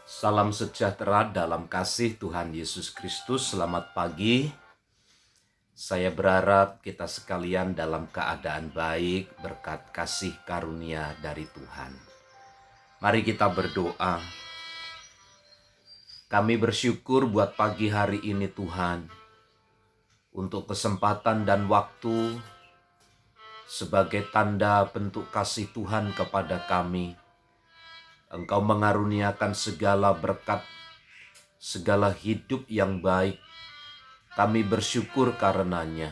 Salam sejahtera dalam kasih Tuhan Yesus Kristus. Selamat pagi. Saya berharap kita sekalian dalam keadaan baik berkat kasih karunia dari Tuhan. Mari kita berdoa. Kami bersyukur buat pagi hari ini Tuhan, untuk kesempatan dan waktu sebagai tanda bentuk kasih Tuhan kepada kami. Engkau mengaruniakan segala berkat, segala hidup yang baik. Kami bersyukur karenanya.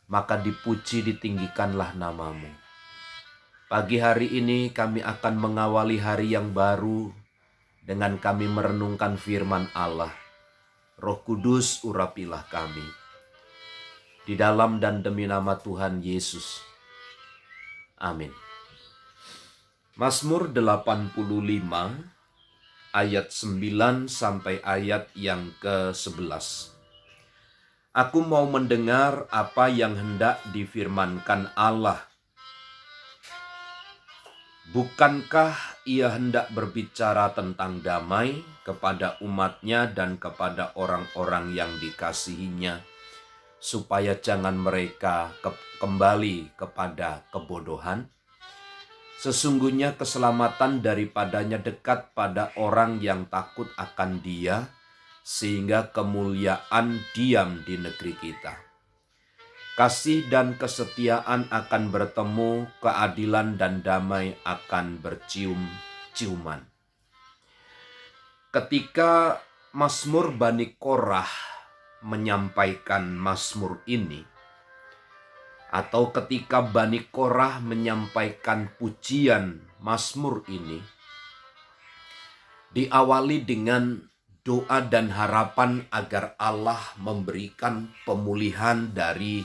Maka dipuji ditinggikanlah namamu. Pagi hari ini kami akan mengawali hari yang baru dengan kami merenungkan firman Allah. Roh Kudus urapilah kami. Di dalam dan demi nama Tuhan Yesus. Amin. Mazmur 85 ayat 9 sampai ayat yang ke-11. Aku mau mendengar apa yang hendak difirmankan Allah. Bukankah ia hendak berbicara tentang damai kepada umatnya dan kepada orang-orang yang dikasihinya, supaya jangan mereka kembali kepada kebodohan? Sesungguhnya keselamatan daripadanya dekat pada orang yang takut akan Dia, sehingga kemuliaan diam di negeri kita. Kasih dan kesetiaan akan bertemu, keadilan dan damai akan bercium-ciuman. Ketika Mazmur Bani Korah menyampaikan Mazmur ini, atau ketika Bani Korah menyampaikan pujian Mazmur ini, diawali dengan doa dan harapan agar Allah memberikan pemulihan dari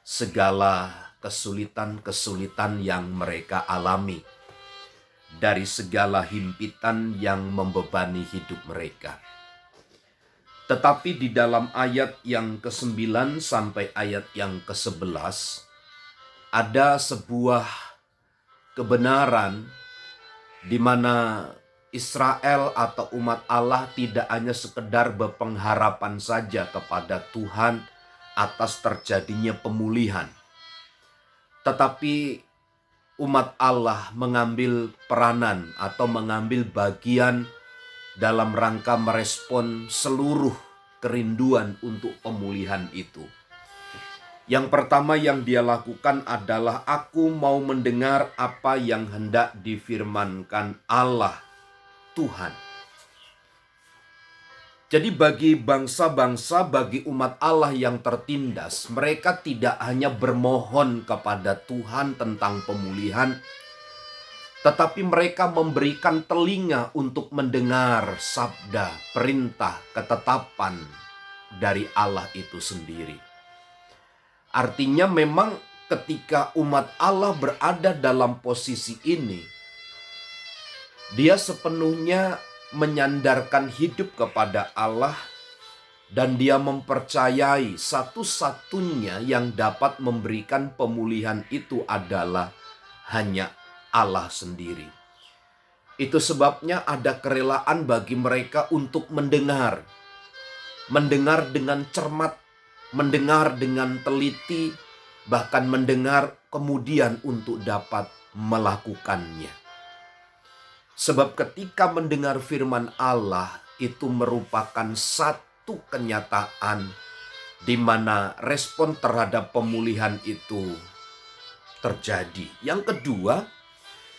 segala kesulitan-kesulitan yang mereka alami, dari segala himpitan yang membebani hidup mereka. Tetapi di dalam ayat yang ke-9 sampai ayat yang ke-11, ada sebuah kebenaran di mana Israel atau umat Allah tidak hanya sekedar berpengharapan saja kepada Tuhan atas terjadinya pemulihan. Tetapi umat Allah mengambil peranan atau mengambil bagian dalam rangka merespon seluruh kerinduan untuk pemulihan itu. Yang pertama yang dia lakukan adalah, aku mau mendengar apa yang hendak difirmankan Allah Tuhan. Jadi bagi bangsa-bangsa, bagi umat Allah yang tertindas, mereka tidak hanya bermohon kepada Tuhan tentang pemulihan, tetapi mereka memberikan telinga untuk mendengar sabda, perintah, ketetapan dari Allah itu sendiri. Artinya memang ketika umat Allah berada dalam posisi ini, dia sepenuhnya menyandarkan hidup kepada Allah dan dia mempercayai satu-satunya yang dapat memberikan pemulihan itu adalah hanya Allah sendiri. Itu sebabnya ada kerelaan bagi mereka untuk mendengar dengan cermat, mendengar dengan teliti, bahkan mendengar kemudian untuk dapat melakukannya. Sebab ketika mendengar firman Allah itu merupakan satu kenyataan di mana respon terhadap pemulihan itu terjadi. Yang kedua,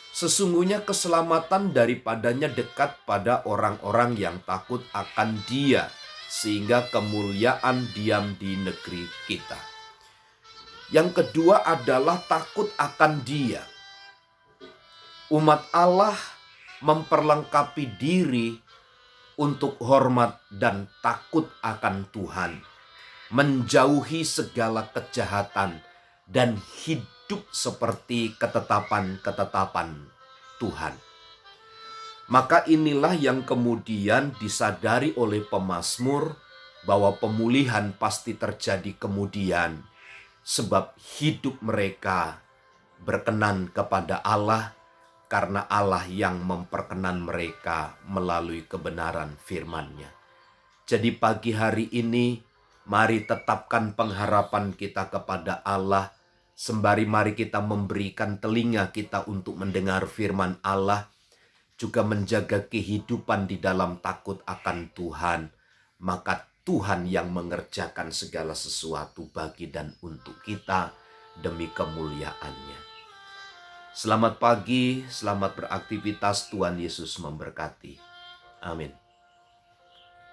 sesungguhnya keselamatan daripadanya dekat pada orang-orang yang takut akan Dia, sehingga kemuliaan diam di negeri kita. Yang kedua adalah takut akan Dia. Umat Allah memperlengkapi diri untuk hormat dan takut akan Tuhan, menjauhi segala kejahatan dan hidup seperti ketetapan-ketetapan Tuhan. Maka inilah yang kemudian disadari oleh pemazmur bahwa pemulihan pasti terjadi kemudian, sebab hidup mereka berkenan kepada Allah, karena Allah yang memperkenan mereka melalui kebenaran firman-Nya. Jadi pagi hari ini, mari tetapkan pengharapan kita kepada Allah, sembari mari kita memberikan telinga kita untuk mendengar firman Allah, juga menjaga kehidupan di dalam takut akan Tuhan. Maka Tuhan yang mengerjakan segala sesuatu bagi dan untuk kita demi kemuliaan-Nya. Selamat pagi, selamat beraktivitas, Tuhan Yesus memberkati. Amin.